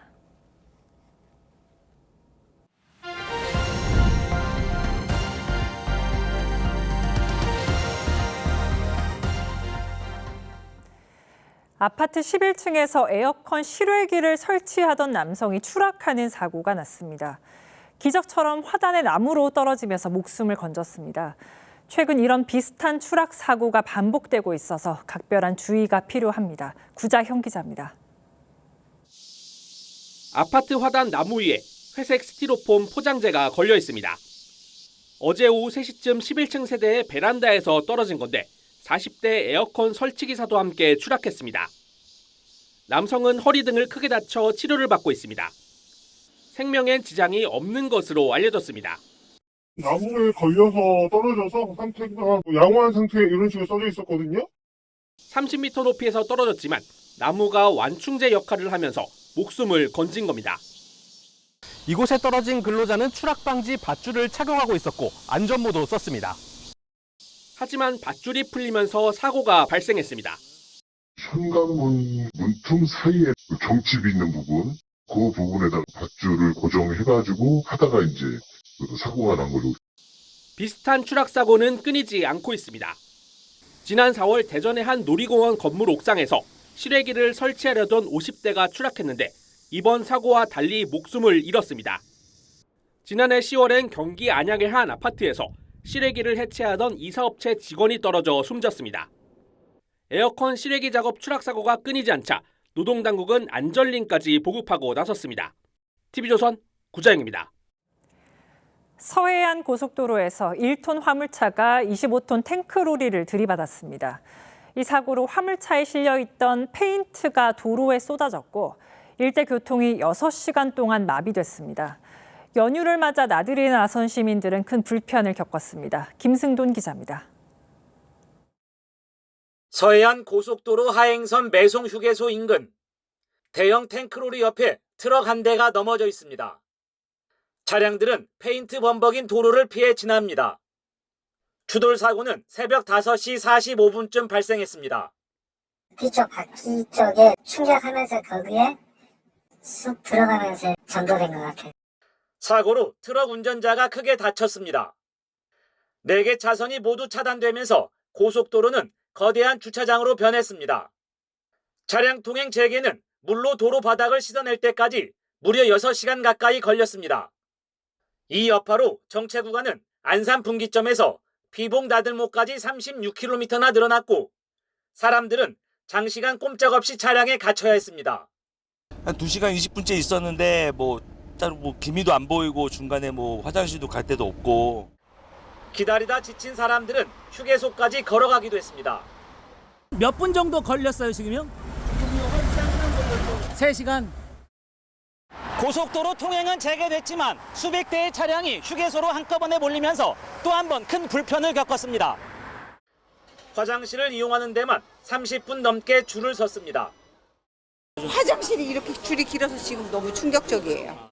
아파트 11층에서 에어컨 실외기를 설치하던 남성이 추락하는 사고가 났습니다. 기적처럼 화단의 나무로 떨어지면서 목숨을 건졌습니다. 최근 이런 비슷한 추락 사고가 반복되고 있어서 각별한 주의가 필요합니다. 구자형 기자입니다. 아파트 화단 나무 위에 회색 스티로폼 포장재가 걸려 있습니다. 어제 오후 3시쯤 11층 세대의 베란다에서 떨어진 건데 40대 에어컨 설치기사도 함께 추락했습니다. 남성은 허리 등을 크게 다쳐 치료를 받고 있습니다. 생명엔 지장이 없는 것으로 알려졌습니다. 나무에 걸려서 떨어져서 상태가 양호한 상태 이런 식으로 써져 있었거든요. 30m 높이에서 떨어졌지만 나무가 완충제 역할을 하면서 목숨을 건진 겁니다. 이곳에 떨어진 근로자는 추락 방지 밧줄을 착용하고 있었고 안전모도 썼습니다. 하지만 밧줄이 풀리면서 사고가 발생했습니다. 현관문 문틈 사이에 경칩이 있는 부분, 그 부분에다가 밧줄을 고정해가지고 하다가 이제 사고가 난 거죠. 비슷한 추락 사고는 끊이지 않고 있습니다. 지난 4월 대전의 한 놀이공원 건물 옥상에서 실외기를 설치하려던 50대가 추락했는데 이번 사고와 달리 목숨을 잃었습니다. 지난해 10월엔 경기 안양의 한 아파트에서 실외기를 해체하던 이사업체 직원이 떨어져 숨졌습니다. 에어컨 실외기 작업 추락 사고가 끊이지 않자 노동당국은 안전링까지 보급하고 나섰습니다. TV조선 구자영입니다. 서해안 고속도로에서 1톤 화물차가 25톤 탱크로리를 들이받았습니다. 이 사고로 화물차에 실려있던 페인트가 도로에 쏟아졌고 일대 교통이 6시간 동안 마비됐습니다. 연휴를 맞아 나들이에 나선 시민들은 큰 불편을 겪었습니다. 김승돈 기자입니다. 서해안 고속도로 하행선 매송 휴게소 인근 대형 탱크로리 옆에 트럭 한 대가 넘어져 있습니다. 차량들은 페인트 범벅인 도로를 피해 지납니다. 추돌 사고는 새벽 5시 45분쯤 발생했습니다. 뒤쪽 바퀴 쪽에 충격하면서 거기에 쑥 들어가면서 전도된 것 같아요. 사고로 트럭 운전자가 크게 다쳤습니다. 4개 차선이 모두 차단되면서 고속도로는 거대한 주차장으로 변했습니다. 차량 통행 재개는 물로 도로 바닥을 씻어낼 때까지 무려 6시간 가까이 걸렸습니다. 이 여파로 정체 구간은 안산 분기점에서 비봉 나들목까지 36km나 늘어났고 사람들은 장시간 꼼짝없이 차량에 갇혀야 했습니다. 한 2시간 20분째 있었는데 따로 기미도 안 보이고 중간에 화장실도 갈 데도 없고. 기다리다 지친 사람들은 휴게소까지 걸어가기도 했습니다. 몇 분 정도 걸렸어요, 지금요? 3시간. 고속도로 통행은 재개됐지만 수백 대의 차량이 휴게소로 한꺼번에 몰리면서 또 한 번 큰 불편을 겪었습니다. 화장실을 이용하는 데만 30분 넘게 줄을 섰습니다. 화장실이 이렇게 줄이 길어서 지금 너무 충격적이에요.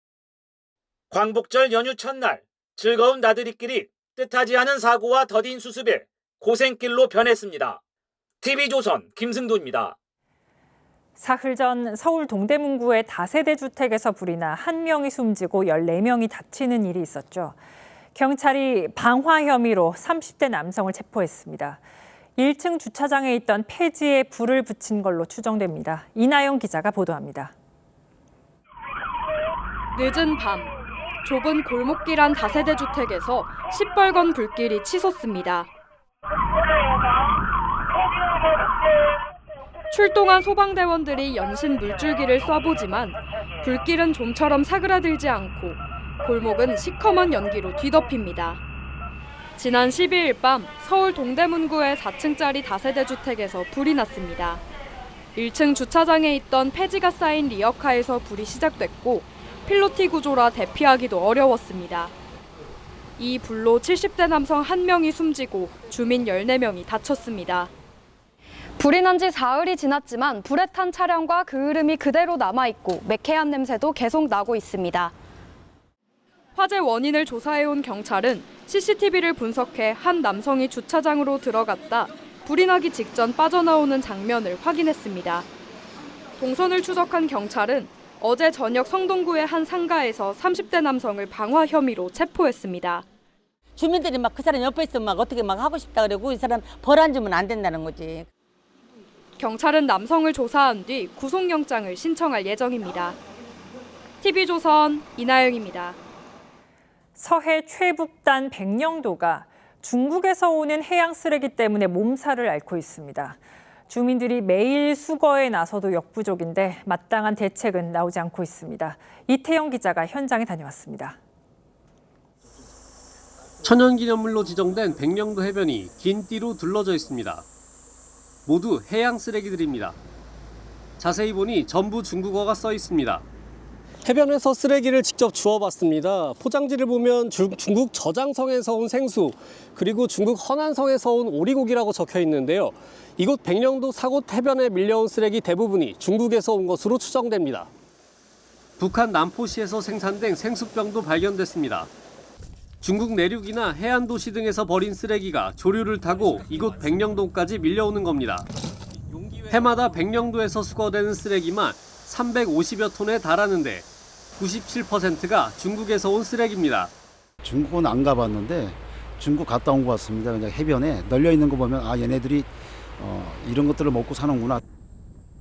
광복절 연휴 첫날 즐거운 나들이길이 뜻하지 않은 사고와 더딘 수습에 고생길로 변했습니다. TV조선 김승도입니다. 사흘 전 서울 동대문구의 다세대 주택에서 불이 나 1명이 숨지고 14명이 다치는 일이 있었죠. 경찰이 방화 혐의로 30대 남성을 체포했습니다. 1층 주차장에 있던 폐지에 불을 붙인 걸로 추정됩니다. 이나영 기자가 보도합니다. 늦은 밤, 좁은 골목길 안 다세대 주택에서 시뻘건 불길이 치솟습니다. 출동한 소방대원들이 연신 물줄기를 쏴보지만 불길은 좀처럼 사그라들지 않고 골목은 시커먼 연기로 뒤덮입니다. 지난 12일 밤 서울 동대문구의 4층짜리 다세대 주택에서 불이 났습니다. 1층 주차장에 있던 폐지가 쌓인 리어카에서 불이 시작됐고 필로티 구조라 대피하기도 어려웠습니다. 이 불로 70대 남성 1명이 숨지고 주민 14명이 다쳤습니다. 불이 난 지 사흘이 지났지만 불에 탄 차량과 그 흐름이 그대로 남아있고 매캐한 냄새도 계속 나고 있습니다. 화재 원인을 조사해온 경찰은 CCTV를 분석해 한 남성이 주차장으로 들어갔다 불이 나기 직전 빠져나오는 장면을 확인했습니다. 동선을 추적한 경찰은 어제 저녁 성동구의 한 상가에서 30대 남성을 방화 혐의로 체포했습니다. 주민들이 그 사람 옆에 있으면 어떻게 하고 싶다 그러고 이 사람 벌 안 주면 안 된다는 거지. 경찰은 남성을 조사한 뒤 구속영장을 신청할 예정입니다. TV조선 이나영입니다. 서해 최북단 백령도가 중국에서 오는 해양 쓰레기 때문에 몸살을 앓고 있습니다. 주민들이 매일 수거에 나서도 역부족인데 마땅한 대책은 나오지 않고 있습니다. 이태영 기자가 현장에 다녀왔습니다. 천연기념물로 지정된 백령도 해변이 긴 띠로 둘러져 있습니다. 모두 해양 쓰레기들입니다. 자세히 보니 전부 중국어가 써 있습니다. 해변에서 쓰레기를 직접 주워봤습니다. 포장지를 보면 중국 저장성에서 온 생수, 그리고 중국 허난성에서 온 오리고기라고 적혀 있는데요. 이곳 백령도 사곳 해변에 밀려온 쓰레기 대부분이 중국에서 온 것으로 추정됩니다. 북한 남포시에서 생산된 생수병도 발견됐습니다. 중국 내륙이나 해안 도시 등에서 버린 쓰레기가 조류를 타고 이곳 백령도까지 밀려오는 겁니다. 해마다 백령도에서 수거되는 쓰레기만 350여 톤에 달하는데 97%가 중국에서 온 쓰레기입니다. 중국은 안 가봤는데 중국 갔다 온 것 같습니다. 그냥 해변에 널려 있는 거 보면 얘네들이 이런 것들을 먹고 사는구나.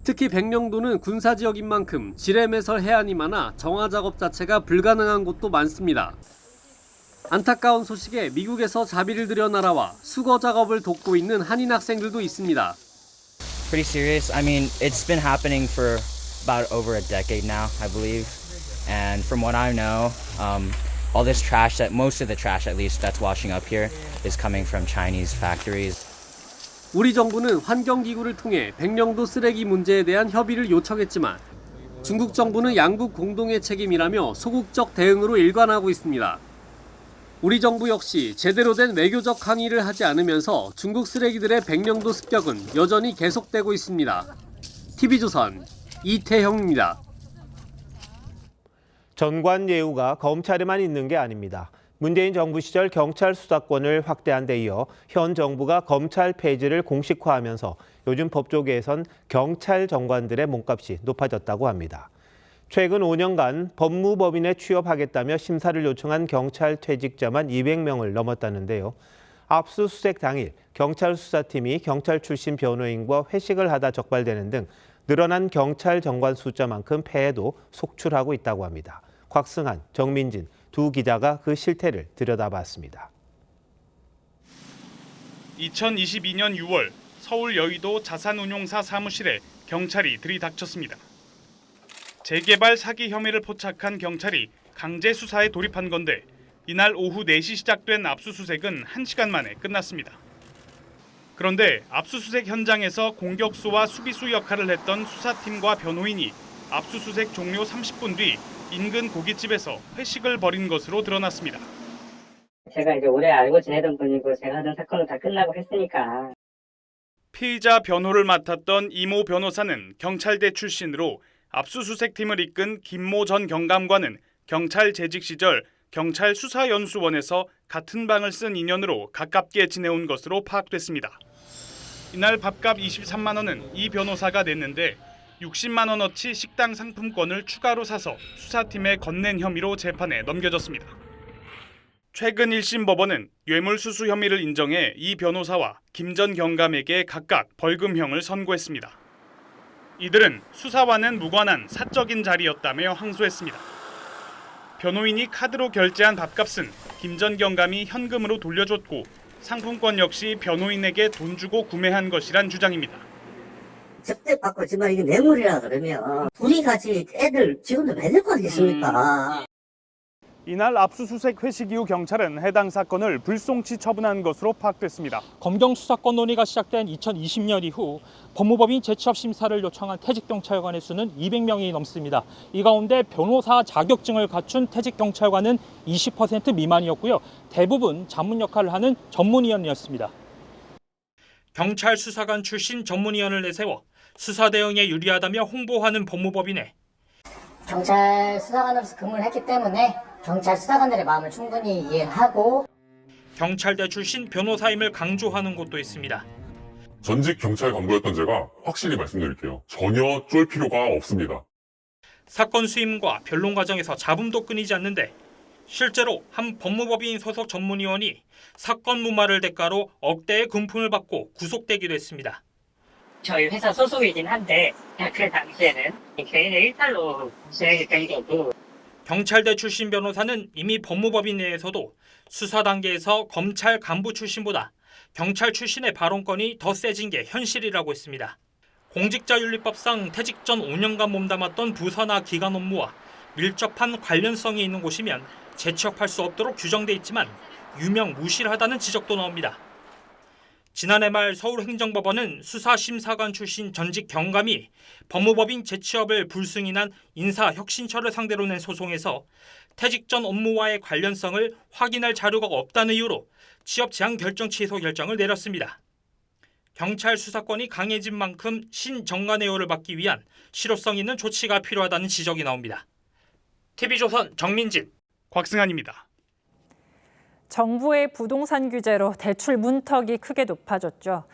특히 백령도는 군사 지역인 만큼 지뢰매설 해안이 많아 정화 작업 자체가 불가능한 곳도 많습니다. 안타까운 소식에 미국에서 자비를 들여 날아와 수거 작업을 돕고 있는 한인 학생들도 있습니다. Pretty serious. I mean, it's been happening for about over a decade now, I believe. And from what I know, all this trash, most of the trash at least that's washing up here is coming from Chinese factories. 우리 정부는 환경기구를 통해 백령도 쓰레기 문제에 대한 협의를 요청했지만 중국 정부는 양국 공동의 책임이라며 소극적 대응으로 일관하고 있습니다. 우리 정부 역시 제대로 된 외교적 항의를 하지 않으면서 중국 쓰레기들의 백령도 습격은 여전히 계속되고 있습니다. TV조선 이태형입니다. 전관 예우가 검찰에만 있는 게 아닙니다. 문재인 정부 시절 경찰 수사권을 확대한 데 이어 현 정부가 검찰 폐지를 공식화하면서 요즘 법조계에선 경찰 정관들의 몸값이 높아졌다고 합니다. 최근 5년간 법무법인에 취업하겠다며 심사를 요청한 경찰 퇴직자만 200명을 넘었다는데요. 압수수색 당일 경찰 수사팀이 경찰 출신 변호인과 회식을 하다 적발되는 등 늘어난 경찰 정관 숫자만큼 폐해도 속출하고 있다고 합니다. 곽승한, 정민진 두 기자가 그 실태를 들여다봤습니다. 2022년 6월 서울 여의도 자산운용사 사무실에 경찰이 들이닥쳤습니다. 재개발 사기 혐의를 포착한 경찰이 강제 수사에 돌입한 건데 이날 오후 4시 시작된 압수수색은 1시간 만에 끝났습니다. 그런데 압수수색 현장에서 공격수와 수비수 역할을 했던 수사팀과 변호인이 압수수색 종료 30분 뒤 인근 고깃집에서 회식을 벌인 것으로 드러났습니다. 제가 이제 오래 알고 지내던 분이고 제가 하던 사건은 다 끝나고 했으니까. 피의자 변호를 맡았던 이모 변호사는 경찰대 출신으로 압수수색팀을 이끈 김모 전 경감관은 경찰 재직 시절 경찰 수사연수원에서 같은 방을 쓴 인연으로 가깝게 지내온 것으로 파악됐습니다. 이날 밥값 23만 원은 이 변호사가 냈는데 60만 원어치 식당 상품권을 추가로 사서 수사팀에 건넨 혐의로 재판에 넘겨졌습니다. 최근 1심 법원은 뇌물수수 혐의를 인정해 이 변호사와 김 전 경감에게 각각 벌금형을 선고했습니다. 이들은 수사와는 무관한 사적인 자리였다며 항소했습니다. 변호인이 카드로 결제한 밥값은 김 전 경감이 현금으로 돌려줬고 상품권 역시 변호인에게 돈 주고 구매한 것이란 주장입니다. 접대받고 지만 이게 뇌물이라 그러면 둘이 같이 애들 지금도 매달 거 아니겠습니까? 이날 압수수색 회식 이후 경찰은 해당 사건을 불송치 처분한 것으로 파악됐습니다. 검경 수사권 논의가 시작된 2020년 이후 법무법인 재취업 심사를 요청한 퇴직경찰관의 수는 200명이 넘습니다. 이 가운데 변호사 자격증을 갖춘 퇴직경찰관은 20% 미만이었고요. 대부분 자문 역할을 하는 전문위원이었습니다. 경찰 수사관 출신 전문위원을 내세워 수사 대응에 유리하다며 홍보하는 법무법인에 경찰 수사관으로서 근무를 했기 때문에 경찰 수사관들의 마음을 충분히 이해하고 경찰대 출신 변호사임을 강조하는 곳도 있습니다. 전직 경찰 간부였던 제가 확실히 말씀드릴게요. 전혀 쫄 필요가 없습니다. 사건 수임과 변론 과정에서 잡음도 끊이지 않는데 실제로 한 법무법인 소속 전문위원이 사건 무마를 대가로 억대의 금품을 받고 구속되기도 했습니다. 저희 회사 소속이긴 한데 그 당시에는 개인의 일탈로 진행이 된 거고 경찰대 출신 변호사는 이미 법무법인 내에서도 수사 단계에서 검찰 간부 출신보다 경찰 출신의 발언권이 더 세진 게 현실이라고 했습니다. 공직자윤리법상 퇴직 전 5년간 몸담았던 부서나 기관 업무와 밀접한 관련성이 있는 곳이면 재취업할 수 없도록 규정돼 있지만 유명무실하다는 지적도 나옵니다. 지난해 말 서울행정법원은 수사심사관 출신 전직 경감이 법무법인 재취업을 불승인한 인사혁신처를 상대로 낸 소송에서 퇴직 전 업무와의 관련성을 확인할 자료가 없다는 이유로 취업 제한 결정 취소 결정을 내렸습니다. 경찰 수사권이 강해진 만큼 신정관예우를 받기 위한 실효성 있는 조치가 필요하다는 지적이 나옵니다. TV조선 정민진, 곽승한입니다. 정부의 부동산 규제로 대출 문턱이 크게 높아졌죠.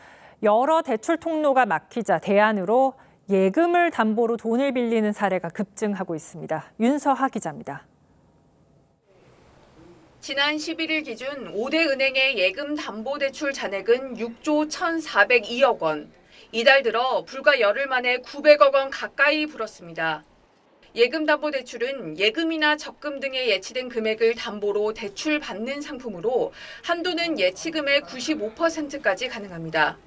여러 대출 통로가 막히자 대안으로 예금을 담보로 돈을 빌리는 사례가 급증하고 있습니다. 윤서하 기자입니다. 지난 11일 기준 5대 은행의 예금 담보 대출 잔액은 6조 1,402억 원. 이달 들어 불과 열흘 만에 900억 원 가까이 불었습니다. 예금담보대출은 예금이나 적금 등에 예치된 금액을 담보로 대출받는 상품으로 한도는 예치금의 95%까지 가능합니다.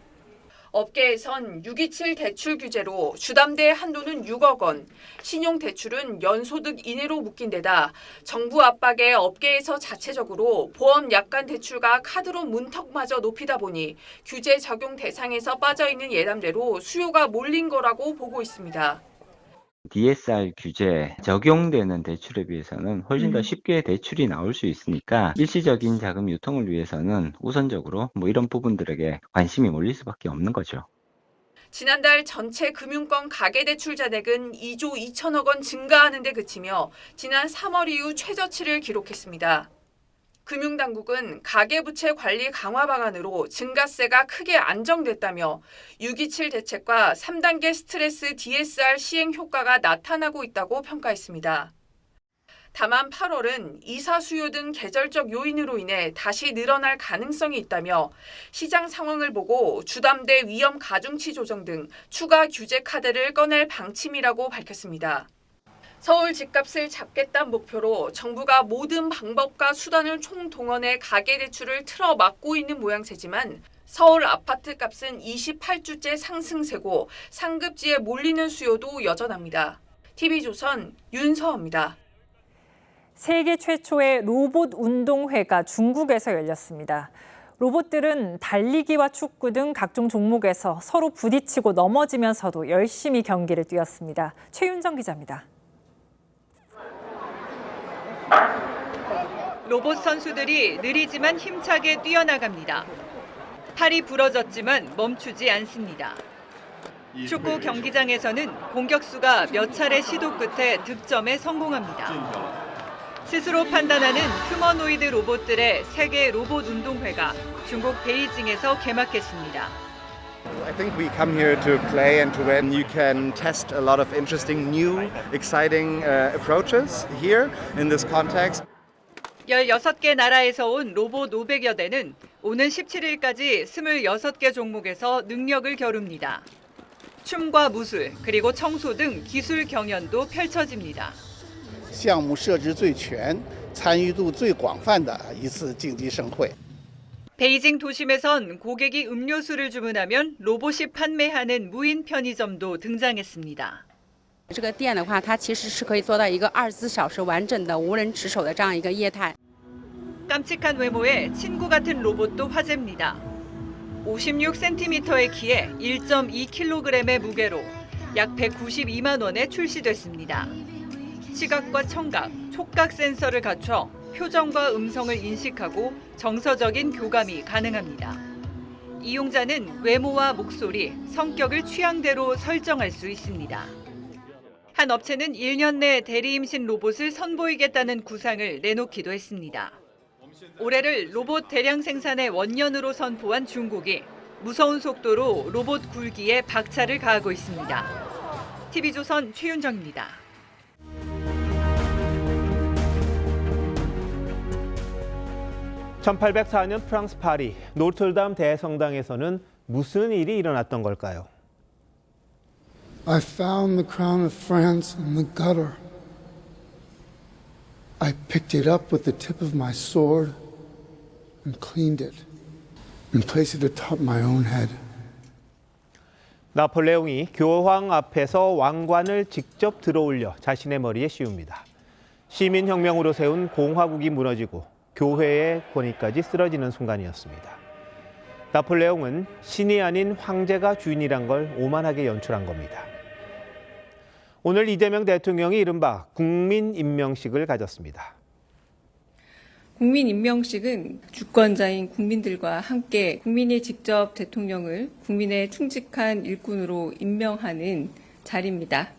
업계에선 627 대출 규제로 주담대 한도는 6억 원, 신용대출은 연소득 이내로 묶인 데다 정부 압박에 업계에서 자체적으로 보험 약관 대출과 카드로 문턱마저 높이다 보니 규제 적용 대상에서 빠져있는 예담대로 수요가 몰린 거라고 보고 있습니다. DSR 규제 적용되는 대출에 비해서는 훨씬 더 쉽게 대출이 나올 수 있으니까 일시적인 자금 유통을 위해서는 우선적으로 이런 부분들에게 관심이 몰릴 수밖에 없는 거죠. 지난달 전체 금융권 가계대출 잔액은 2조 2천억 원 증가하는 데 그치며 지난 3월 이후 최저치를 기록했습니다. 금융당국은 가계부채 관리 강화 방안으로 증가세가 크게 안정됐다며 627 대책과 3단계 스트레스 DSR 시행 효과가 나타나고 있다고 평가했습니다. 다만 8월은 이사 수요 등 계절적 요인으로 인해 다시 늘어날 가능성이 있다며 시장 상황을 보고 주담대 위험 가중치 조정 등 추가 규제 카드를 꺼낼 방침이라고 밝혔습니다. 서울 집값을 잡겠다는 목표로 정부가 모든 방법과 수단을 총동원해 가계대출을 틀어 막고 있는 모양새지만 서울 아파트 값은 28주째 상승세고 상급지에 몰리는 수요도 여전합니다. TV조선 윤서입니다. 세계 최초의 로봇 운동회가 중국에서 열렸습니다. 로봇들은 달리기와 축구 등 각종 종목에서 서로 부딪히고 넘어지면서도 열심히 경기를 뛰었습니다. 최윤정 기자입니다. 로봇 선수들이 느리지만 힘차게 뛰어나갑니다. 팔이 부러졌지만 멈추지 않습니다. 축구 경기장에서는 공격수가 몇 차례 시도 끝에 득점에 성공합니다. 스스로 판단하는 휴머노이드 로봇들의 세계 로봇 운동회가 중국 베이징에서 개막했습니다. I think we come here to play and to win. You can test a lot of interesting, new, exciting approaches here in this context. 16개 나라에서 온 로봇 500여 대는 오는 17일까지 26개 종목에서 능력을 겨룹니다. 춤과 무술, 그리고 청소 등 기술 경연도 펼쳐집니다. 项目设置最全、参与度最广泛的一次竞技盛会。 베이징 도심에선 고객이 음료수를 주문하면 로봇이 판매하는 무인 편의점도 등장했습니다. 这个店的话，它其实是可以做到一个24小时完整的无人值守的这样一个业态。 깜찍한 외모에 친구 같은 로봇도 화제입니다. 56cm의 키에 1.2kg의 무게로 약 192만 원에 출시됐습니다. 시각과 청각, 촉각 센서를 갖춰 표정과 음성을 인식하고 정서적인 교감이 가능합니다. 이용자는 외모와 목소리, 성격을 취향대로 설정할 수 있습니다. 한 업체는 1년 내 대리임신 로봇을 선보이겠다는 구상을 내놓기도 했습니다. 올해를 로봇 대량 생산의 원년으로 선포한 중국이 무서운 속도로 로봇 굴기에 박차를 가하고 있습니다. TV조선 최윤정입니다. (1804년) 프랑스 파리 노트르담 대성당에서는 무슨 일이 일어났던 걸까요? I found the crown of France in the gutter. I picked it up with the tip of my sword and cleaned it and placed it atop my own head. 나폴레옹이 교황 앞에서 왕관을 직접 들어올려 자신의 머리에 씌웁니다. 시민혁명으로 세운 공화국이 무너지고 교회의 권위까지 쓰러지는 순간이었습니다. 나폴레옹은 신이 아닌 황제가 주인이란 걸 오만하게 연출한 겁니다. 오늘 이재명 대통령이 이른바 국민임명식을 가졌습니다. 국민임명식은 주권자인 국민들과 함께 국민이 직접 대통령을 국민의 충직한 일꾼으로 임명하는 자리입니다.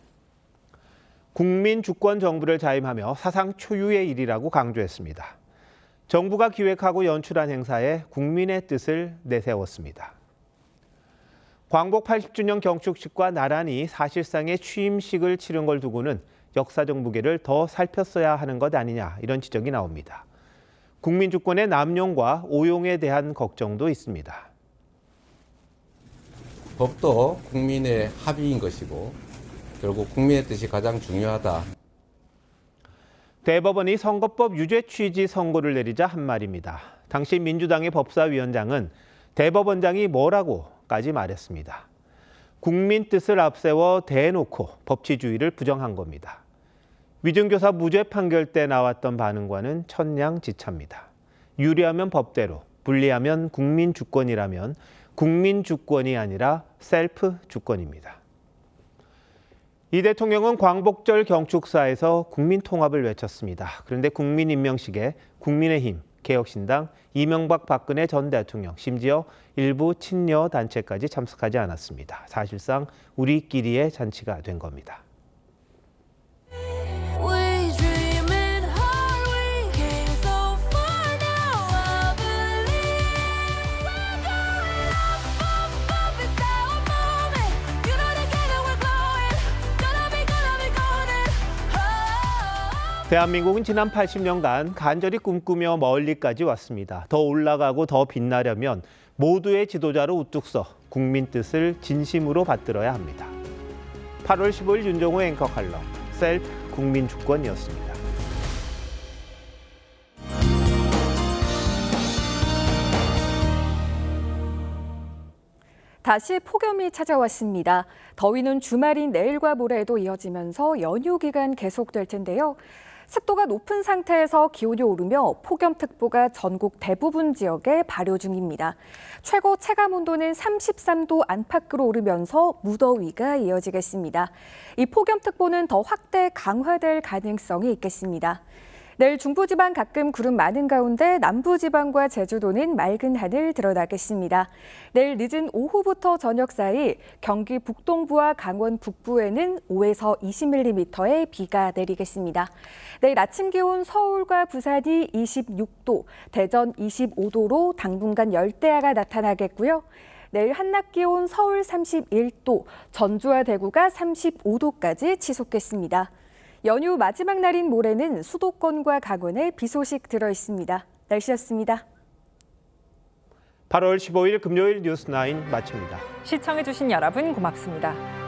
국민 주권 정부를 자임하며 사상 초유의 일이라고 강조했습니다. 정부가 기획하고 연출한 행사에 국민의 뜻을 내세웠습니다. 광복 80주년 경축식과 나란히 사실상의 취임식을 치른 걸 두고는 역사적 무게를 더 살폈어야 하는 것 아니냐 이런 지적이 나옵니다. 국민 주권의 남용과 오용에 대한 걱정도 있습니다. 법도 국민의 합의인 것이고 결국 국민의 뜻이 가장 중요하다. 대법원이 선거법 유죄 취지 선고를 내리자 한 말입니다. 당시 민주당의 법사위원장은 대법원장이 뭐라고까지 말했습니다. 국민 뜻을 앞세워 대놓고 법치주의를 부정한 겁니다. 위증교사 무죄 판결 때 나왔던 반응과는 천냥지차입니다. 유리하면 법대로, 불리하면 국민 주권이라면 국민 주권이 아니라 셀프 주권입니다. 이 대통령은 광복절 경축사에서 국민 통합을 외쳤습니다. 그런데 국민임명식에 국민의힘, 개혁신당, 이명박 박근혜 전 대통령, 심지어 일부 친여 단체까지 참석하지 않았습니다. 사실상 우리끼리의 잔치가 된 겁니다. 대한민국은 지난 80년간 간절히 꿈꾸며 멀리까지 왔습니다. 더 올라가고 더 빛나려면 모두의 지도자로 우뚝 서 국민 뜻을 진심으로 받들어야 합니다. 8월 15일 윤종호 앵커 칼럼 셀프 국민 주권이었습니다. 다시 폭염이 찾아왔습니다. 더위는 주말인 내일과 모레에도 이어지면서 연휴 기간 계속될 텐데요. 습도가 높은 상태에서 기온이 오르며 폭염특보가 전국 대부분 지역에 발효 중입니다. 최고 체감 온도는 33도 안팎으로 오르면서 무더위가 이어지겠습니다. 이 폭염특보는 더 확대 강화될 가능성이 있겠습니다. 내일 중부지방 가끔 구름 많은 가운데 남부지방과 제주도는 맑은 하늘 드러나겠습니다. 내일 늦은 오후부터 저녁 사이 경기 북동부와 강원 북부에는 5에서 20mm의 비가 내리겠습니다. 내일 아침 기온 서울과 부산이 26도, 대전 25도로 당분간 열대야가 나타나겠고요. 내일 한낮 기온 서울 31도, 전주와 대구가 35도까지 치솟겠습니다. 연휴 마지막 날인 모레는 수도권과 강원에 비 소식 들어 있습니다. 날씨였습니다. 8월 15일 금요일 뉴스9 마칩니다. 시청해주신 여러분 고맙습니다.